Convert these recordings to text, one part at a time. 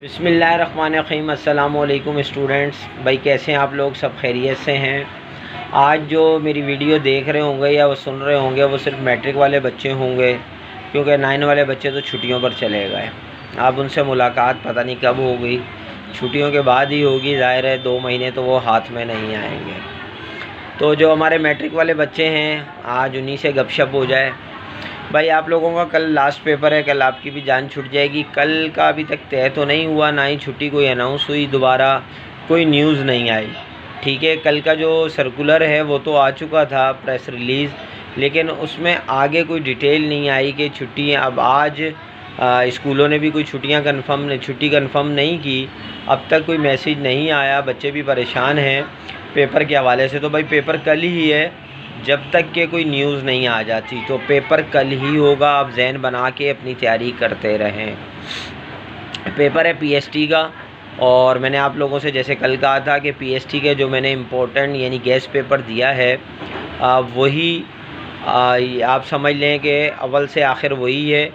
बिस्मिल्लाहिर्रहमानिर्रहीम। अस्सलाम वालेकुम स्टूडेंट्स। भाई कैसे हैं आप लोग? सब खैरियत से हैं? आज जो मेरी वीडियो देख रहे होंगे या वो सुन रहे होंगे वो सिर्फ मैट्रिक वाले बच्चे होंगे, क्योंकि 9 वाले बच्चे तो छुट्टियों पर चले गए। अब उनसे मुलाकात पता नहीं कब होगी, छुट्टियों के बाद ही होगी। ज़ाहिर है 2 महीने तो वो हाथ में नहीं आएंगे। तो जो हमारे मैट्रिक वाले बच्चे हैं, आज उन्हीं से गपशप हो जाए। भाई आप लोगों का कल लास्ट पेपर है, कल आपकी भी जान छूट जाएगी। कल का अभी तक तय तो नहीं हुआ, ना ही छुट्टी कोई अनाउंस हुई, दोबारा कोई न्यूज़ नहीं आई। ठीक है, कल का जो सर्कुलर है वो तो आ चुका था, प्रेस रिलीज़, लेकिन उसमें आगे कोई डिटेल नहीं आई कि छुट्टी। अब आज स्कूलों ने भी कोई छुट्टी कंफर्म नहीं की। अब तक कोई मैसेज नहीं आया, बच्चे भी परेशान हैं पेपर के हवाले से। तो भाई पेपर कल ही है, जब तक के कोई न्यूज़ नहीं आ जाती तो पेपर कल ही होगा। आप जहन बना के अपनी तैयारी करते रहें। पेपर है पीएसटी का, और मैंने आप लोगों से जैसे कल कहा था कि पीएसटी के जो मैंने इम्पोर्टेंट यानी गेस्ट पेपर दिया है वही आप समझ लें कि अव्वल से आखिर वही है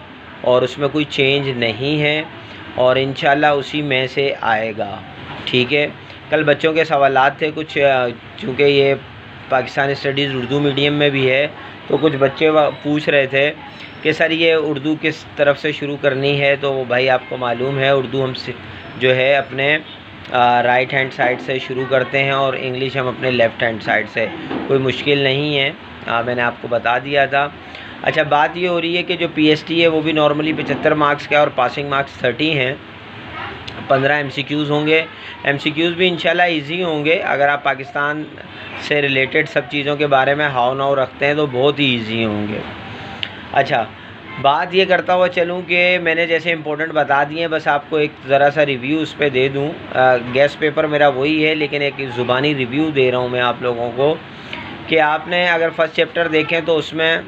और उसमें कोई चेंज नहीं है, और इंशाल्लाह उसी में से आएगा। ठीक है, कल बच्चों के सवालात थे कुछ, चूँकि ये पाकिस्तानी स्टडीज़ उर्दू मीडियम में भी है, तो कुछ बच्चे पूछ रहे थे कि सर ये उर्दू किस तरफ से शुरू करनी है। तो भाई आपको मालूम है उर्दू हम जो है अपने राइट हैंड साइड से शुरू करते हैं और इंग्लिश हम अपने लेफ़्ट हैंड साइड से। कोई मुश्किल नहीं है, मैंने आपको बता दिया था। अच्छा, बात ये हो रही है कि जो पीएसटी है वो भी नॉर्मली 75 मार्क्स का और पासिंग मार्क्स 30 हैं। 15 एमसीक्यूज़ होंगे। एमसीक्यूज़ भी इंशाल्लाह इजी होंगे। अगर आप पाकिस्तान से रिलेटेड सब चीज़ों के बारे में हाव नाव रखते हैं तो बहुत ही इजी होंगे। अच्छा, बात ये करता हुआ चलूँ कि मैंने जैसे इंपॉर्टेंट बता दिए हैं, बस आपको एक ज़रा सा रिव्यू उस पर दे दूँ। गेस्ट पेपर मेरा वही है, लेकिन एक ज़ुबानी रिव्यू दे रहा हूँ मैं आप लोगों को कि आपने अगर फर्स्ट चैप्टर देखें तो उसमें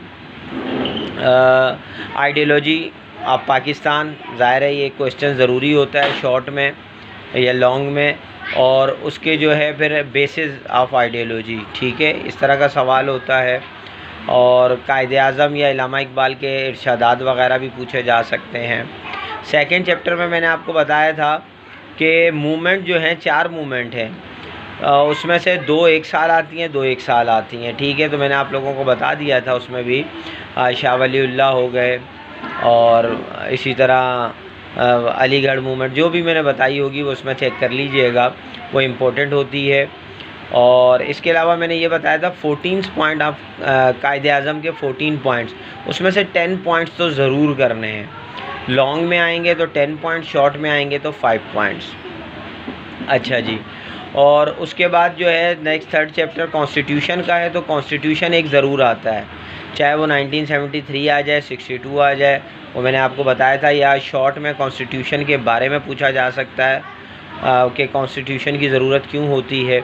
आइडियोलॉजी आप पाकिस्तान, ज़ाहिर है ये क्वेश्चन ज़रूरी होता है शॉर्ट में या लॉन्ग में, और उसके जो है फिर बेसिस ऑफ आइडियोलॉजी। ठीक है, इस तरह का सवाल होता है। और कायद-ए-आज़म या इल्लामा इकबाल के इरशादात वग़ैरह भी पूछे जा सकते हैं। सेकंड चैप्टर में मैंने आपको बताया था कि मूवमेंट जो हैं 4 मूवमेंट हैं, उसमें से 2 एक साल आती हैं, 2 एक साल आती हैं। ठीक है, तो मैंने आप लोगों को बता दिया था उसमें भी शाह वलीउल्लाह हो गए, और इसी तरह अलीगढ़ मूवमेंट जो भी मैंने बताई होगी वो उसमें चेक कर लीजिएगा, वो इम्पोर्टेंट होती है। और इसके अलावा मैंने ये बताया था 14 पॉइंट ऑफ कायद-ए-आज़म के 14 पॉइंट्स, उसमें से 10 पॉइंट्स तो ज़रूर करने हैं। लॉन्ग में आएंगे तो 10 पॉइंट, शॉर्ट में आएंगे तो 5 पॉइंट्स। अच्छा जी, और उसके बाद जो है नेक्स्ट थर्ड चैप्टर कॉन्स्टिट्यूशन का है, तो कॉन्स्टिट्यूशन एक ज़रूर आता है, चाहे वो 1973 आ जाए, 62 आ जाए, वो मैंने आपको बताया था। या शॉर्ट में कॉन्स्टिट्यूशन के बारे में पूछा जा सकता है कि कॉन्स्टिट्यूशन की ज़रूरत क्यों होती है,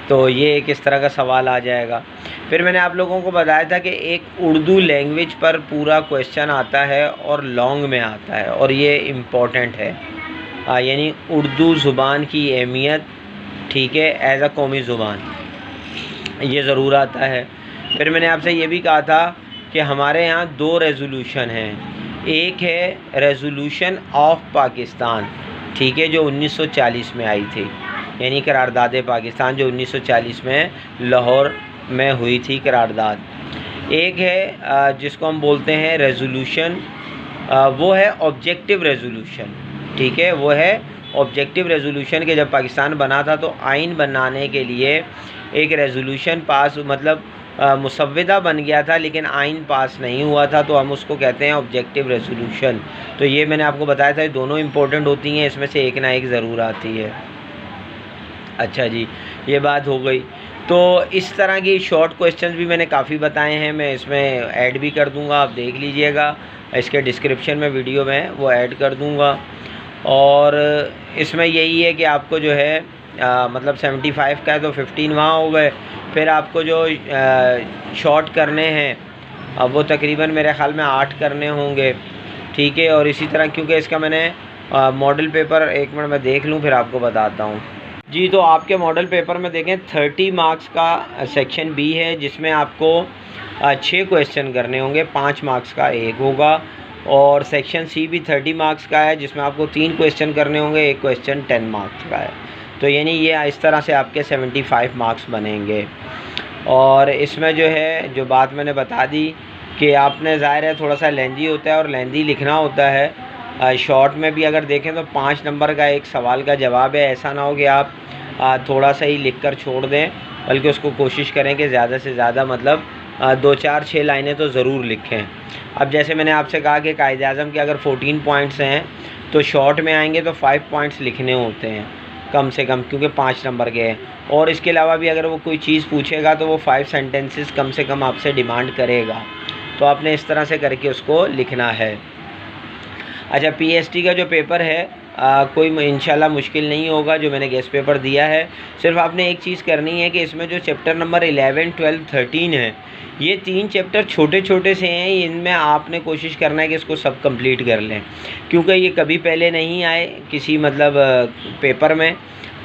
तो ये एक इस तरह का सवाल आ जाएगा। फिर मैंने आप लोगों को बताया था कि एक उर्दू लैंग्वेज पर पूरा क्वेश्चन आता है और लॉन्ग में आता है, और ये इम्पॉर्टेंट है, यानी उर्दू ज़ुबान की अहमियत, ठीक है, एज़ अ कौमी ज़ुबान, ये ज़रूर आता है। फिर मैंने आपसे ये भी कहा था कि हमारे यहाँ 2 रेज़ोल्यूशन हैं। एक है रेज़ोल्यूशन ऑफ पाकिस्तान, ठीक है, जो 1940 में आई थी, यानी करारदाद पाकिस्तान जो 1940 में लाहौर में हुई थी करारदाद। एक है जिसको हम बोलते हैं रेज़ोल्यूशन, वो है ऑब्जेक्टिव रेज़ोल्यूशन। ठीक है, वो है ऑब्जेक्टिव रेज़ोल्यूशन के जब पाकिस्तान बना था तो आइन बनाने के लिए एक रेज़ोल्यूशन पास, मतलब मुसव्विदा बन गया था लेकिन आइन पास नहीं हुआ था, तो हम उसको कहते हैं ऑब्जेक्टिव रेज़ोल्यूशन। तो ये मैंने आपको बताया था, ये दोनों इम्पोर्टेंट होती हैं, इसमें से एक ना एक ज़रूर आती है। अच्छा जी, ये बात हो गई। तो इस तरह की शॉर्ट क्वेश्चंस भी मैंने काफ़ी बताए हैं, मैं इसमें ऐड भी कर दूंगा, आप देख लीजिएगा, इसके डिस्क्रिप्शन में वीडियो में वो ऐड कर दूंगा। और इसमें यही है कि आपको जो है मतलब 75 का है तो 15 वहाँ हो गए। फिर आपको जो शॉर्ट करने हैं अब वो तकरीबन मेरे ख़्याल में 8 करने होंगे। ठीक है, और इसी तरह क्योंकि इसका मैंने मॉडल पेपर, एक मिनट मैं देख लूँ फिर आपको बताता हूँ जी। तो आपके मॉडल पेपर में देखें 30 मार्क्स का सेक्शन बी है, जिसमें आपको 6 क्वेश्चन करने होंगे, 5 मार्क्स का एक होगा, और सेक्शन सी भी 30 मार्क्स का है, जिसमें आपको 3 क्वेश्चन करने होंगे, एक क्वेश्चन 10 मार्क्स का है। तो यानी ये इस तरह से आपके 75 मार्क्स बनेंगे। और इसमें जो है जो बात मैंने बता दी कि आपने ज़ाहिर है थोड़ा सा लेंदी होता है और लेंदी लिखना होता है। शॉर्ट में भी अगर देखें तो 5 नंबर का एक सवाल का जवाब है। ऐसा ना हो कि आप थोड़ा सा ही लिख कर छोड़ दें, बल्कि उसको कोशिश करें कि ज़्यादा से ज़्यादा मतलब 2 4 6 लाइनें तो ज़रूर लिखें। अब जैसे मैंने आपसे कहा कि कायदे-आज़म के अगर 14 पॉइंट्स हैं तो शॉर्ट में आएंगे तो 5 पॉइंट्स लिखने होते हैं कम से कम, क्योंकि 5 नंबर के हैं। और इसके अलावा भी अगर वो कोई चीज़ पूछेगा तो वो 5 सेंटेंसेस कम से कम आपसे डिमांड करेगा, तो आपने इस तरह से करके उसको लिखना है। अच्छा, पीएसटी का जो पेपर है कोई इंशाल्लाह मुश्किल नहीं होगा, जो मैंने गेस्ट पेपर दिया है। सिर्फ आपने एक चीज़ करनी है कि इसमें जो चैप्टर नंबर 11, 12, 13 है, ये 3 चैप्टर छोटे छोटे से हैं। इनमें आपने कोशिश करना है कि इसको सब कंप्लीट कर लें, क्योंकि ये कभी पहले नहीं आए किसी मतलब पेपर में,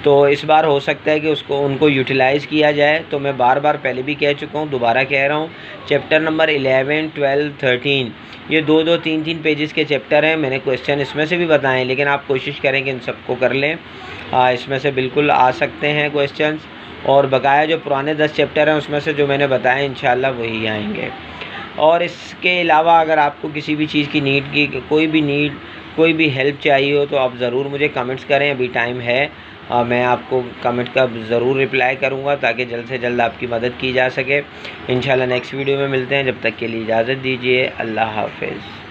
तो इस बार हो सकता है कि उनको यूटिलाइज़ किया जाए। तो मैं बार बार पहले भी कह चुका हूँ, दोबारा कह रहा हूँ, चैप्टर नंबर 11, 12, 13 ये 2-2, 3-3 पेजेस के चैप्टर हैं। मैंने क्वेश्चन इसमें से भी बताएं, लेकिन आप कोशिश करें कि इन सबको कर लें। इसमें से बिल्कुल आ सकते हैं क्वेश्चंस, और बकाया जो पुराने 10 चैप्टर हैं उसमें से जो मैंने बताया इंशाल्लाह वही आएंगे। और इसके अलावा अगर आपको किसी भी चीज़ की कोई भी हेल्प चाहिए हो तो आप ज़रूर मुझे कमेंट्स करें, अभी टाइम है। मैं आपको कमेंट का ज़रूर रिप्लाई करूँगा ताकि जल्द से जल्द आपकी मदद की जा सके। इंशाल्लाह नेक्स्ट वीडियो में मिलते हैं, जब तक के लिए इजाज़त दीजिए। अल्लाह हाफ़िज़।